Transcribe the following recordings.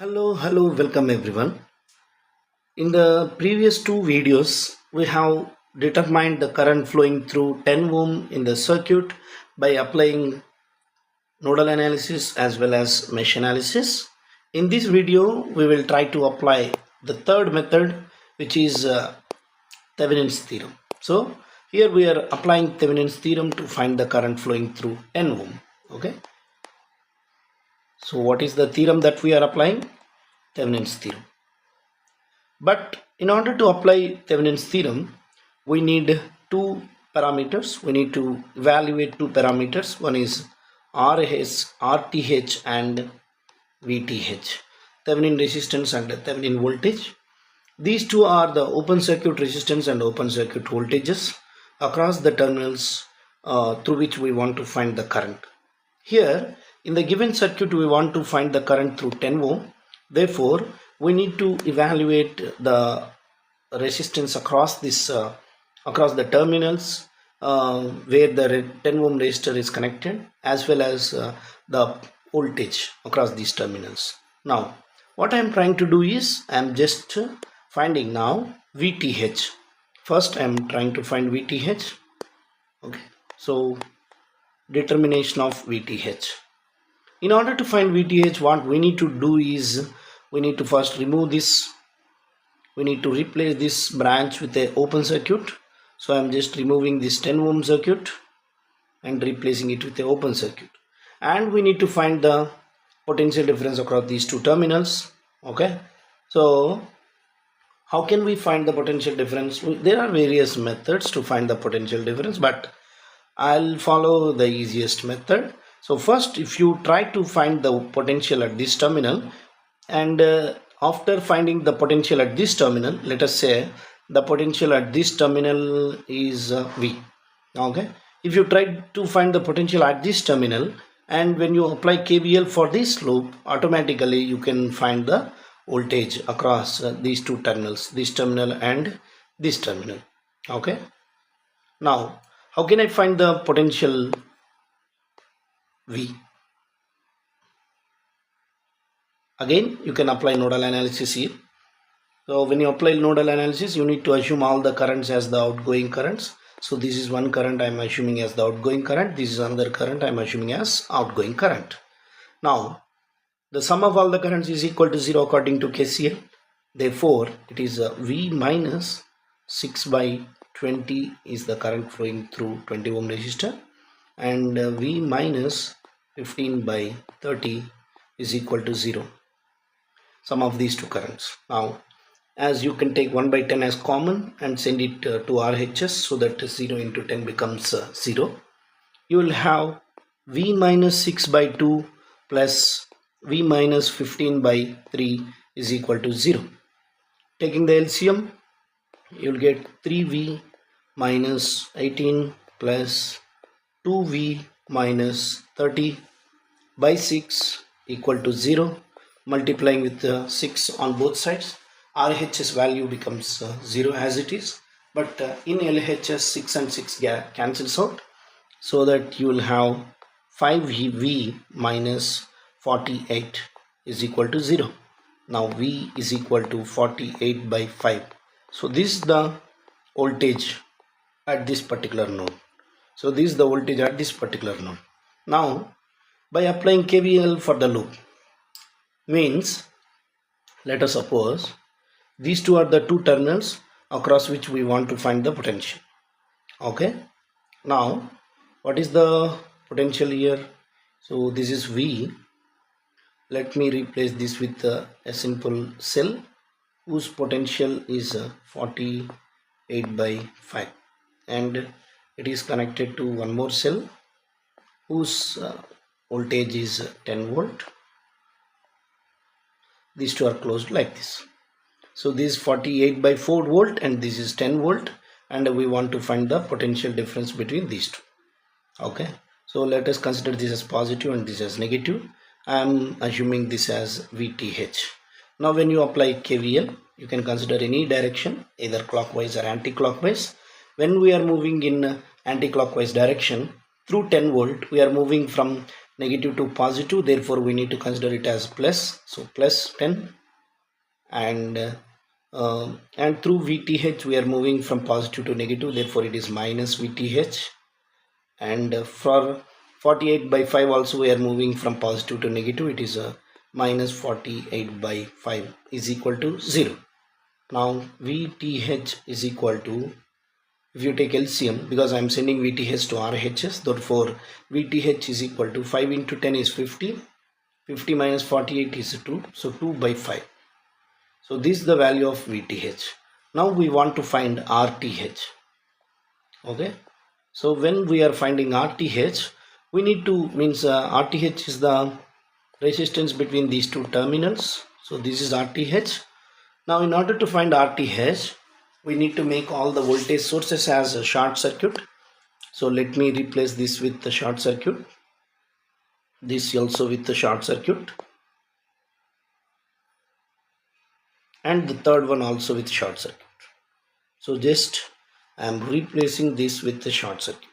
Hello, welcome everyone. In the previous two videos, we have determined the current flowing through 10 ohm in the circuit by applying nodal analysis as well as mesh analysis. In this video, we will try to apply the third method, which is Thevenin's theorem. So here we are applying Thevenin's theorem to find the current flowing through 10 ohm. Okay. So what is the theorem that we are applying? Thevenin's theorem. But in order to apply Thevenin's theorem, we need two parameters. We need to evaluate two parameters. One is RTH and VTH, Thevenin resistance and Thevenin voltage. These two are the open circuit resistance and open circuit voltages across the terminals through which we want to find the current. Here, in the given circuit, we want to find the current through 10 ohm. Therefore, we need to evaluate the resistance across this across the terminals where the 10 ohm resistor is connected, as well as the voltage across these terminals. Now, what I am trying to do is I am just finding now VTH. First, I am trying to find VTH. Okay, so determination of VTH. In order to find VTH, what we need to do is we need to first remove this. We need to replace this branch with an open circuit. So I am just removing this 10 ohm circuit and replacing it with the open circuit. And we need to find the potential difference across these two terminals. Okay. So how can we find the potential difference? There are various methods to find the potential difference, but I'll follow the easiest method. So first, if you try to find the potential at this terminal, and after finding the potential at this terminal, let us say the potential at this terminal is V. Okay, if you try to find the potential at this terminal, and when you apply KVL for this loop, automatically you can find the voltage across these two terminals, this terminal and this terminal. Okay, now how can I find the potential V? Again, you can apply nodal analysis here. So when you apply nodal analysis, you need to assume all the currents as the outgoing currents. So this is one current I am assuming as the outgoing current. This is another current I am assuming as outgoing current. Now, the sum of all the currents is equal to 0 according to KCL. Therefore, it is V minus 6 by 20 is the current flowing through 20 ohm resistor, and V minus 15 by 30 is equal to 0. Sum of these two currents. Now, as you can take 1 by 10 as common and send it to RHS, so that 0 into 10 becomes 0. You will have V minus 6 by 2 plus V minus 15 by 3 is equal to 0. Taking the LCM, you will get 3V minus 18 plus 2V minus 30 by 6 equal to 0. Multiplying with 6 on both sides, RHS value becomes 0 as it is, but in LHS 6 and 6 cancels out, so that you will have 5V minus 48 is equal to 0. Now V is equal to 48 by 5. So this is the voltage at this particular node. So this is the voltage at this particular node. Now, by applying KVL for the loop, means, let us suppose these two are the two terminals across which we want to find the potential. Okay, now what is the potential here? So this is V. Let me replace this with a simple cell whose potential is 48 by 5, and it is connected to one more cell whose voltage is 10 volt. These two are closed like this. So this is 48 by 4 volt and this is 10 volt, and we want to find the potential difference between these two. Okay, so let us consider this as positive and this as negative. I am assuming this as VTH. Now when you apply KVL, you can consider any direction, either clockwise or anti-clockwise. When we are moving in anti-clockwise direction through 10 volt, we are moving from negative to positive, therefore we need to consider it as plus, so plus 10. And through VTH we are moving from positive to negative, therefore it is minus VTH. And for 48 by 5 also we are moving from positive to negative, it is minus 48 by 5 is equal to 0. Now VTH is equal to, if you take LCM, because I am sending VTH to RHS, therefore VTH is equal to 5 into 10 is 50, 50 minus 48 is 2, so 2 by 5. So this is the value of VTH. Now we want to find RTH. Okay, so when we are finding RTH, we need to, RTH is the resistance between these two terminals. So this is RTH. Now in order to find RTH, we need to make all the voltage sources as a short circuit. So let me replace this with the short circuit, this also with the short circuit, and the third one also with short circuit. So just I am replacing this with the short circuit.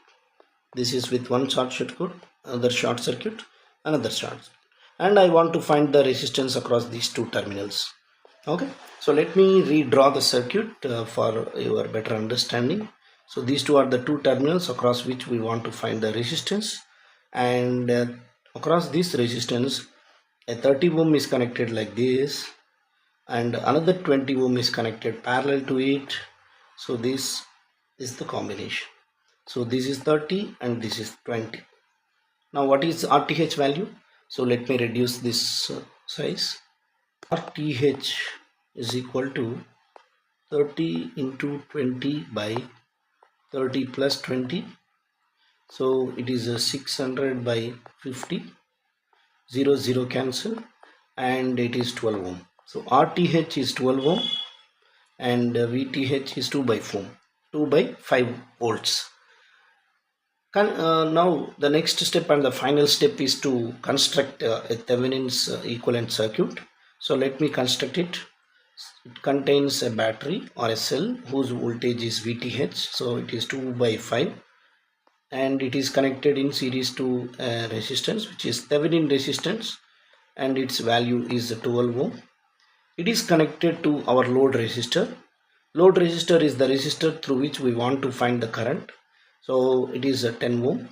This is with one short circuit, another short circuit, another short circuit, and I want to find the resistance across these two terminals. Okay, so let me redraw the circuit for your better understanding. So these two are the two terminals across which we want to find the resistance, and across this resistance a 30 ohm is connected like this, and another 20 ohm is connected parallel to it. So this is the combination. So this is 30 and this is 20. Now what is RTH value? So let me reduce this size. RTH is equal to 30 into 20 by 30 plus 20. So it is a 600 by 50. 0 0 cancel, and it is 12 ohm. So RTH is 12 ohm and VTH is 2 by 5 volts. Now the next step and the final step is to construct a Thevenin's equivalent circuit. So let me construct it. It contains a battery or a cell whose voltage is VTH, so it is 2 by 5, and it is connected in series to a resistance which is Thevenin resistance, and its value is 12 ohm. It is connected to our load resistor. Load resistor is the resistor through which we want to find the current, so it is a 10 ohm.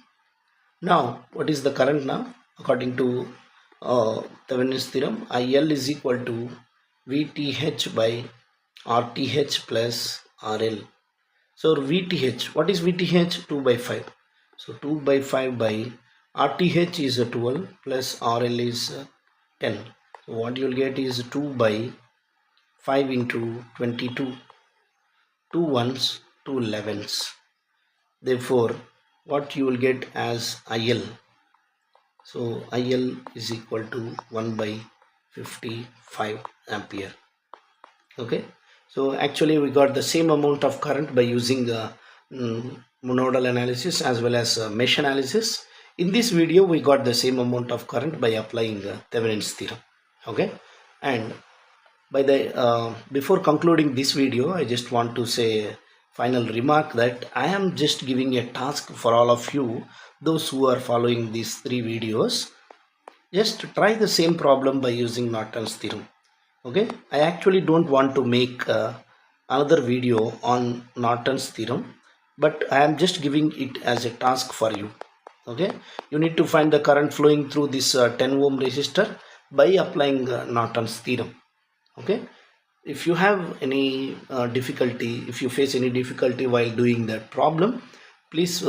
Now what is the current now? According to Thevenin's theorem, IL is equal to VTH by RTH plus RL. So VTH, what is VTH? 2 by 5. So 2 by 5 by RTH is 12 plus RL is 10. So what you will get is 2 by 5 into 22. 2 ones, 2 11s. Therefore, what you will get as IL? So IL is equal to 1 by 55 ampere. Okay, so actually we got the same amount of current by using nodal analysis as well as mesh analysis. In this video we got the same amount of current by applying Thevenin's theorem. Okay, and by the before concluding this video, I just want to say final remark that I am just giving a task for all of you, those who are following these 3 videos. Just try the same problem by using Norton's theorem. Okay, I actually don't want to make another video on Norton's theorem, but I am just giving it as a task for you. Okay, you need to find the current flowing through this 10 ohm resistor by applying Norton's theorem. Okay, if you have any difficulty, if you face any difficulty while doing that problem, please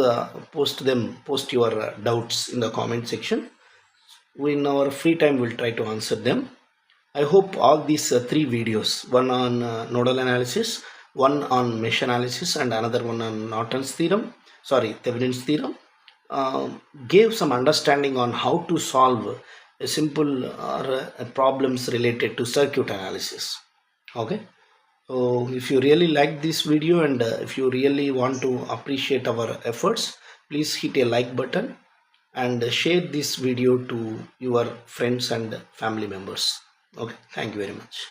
post your doubts in the comment section. In our free time we'll try to answer them. I hope all these 3 videos, one on nodal analysis, one on mesh analysis, and another one on Thevenin's theorem, gave some understanding on how to solve a simple problems related to circuit analysis. Okay, so if you really like this video and if you really want to appreciate our efforts, please hit a like button and share this video to your friends and family members. Okay, thank you very much.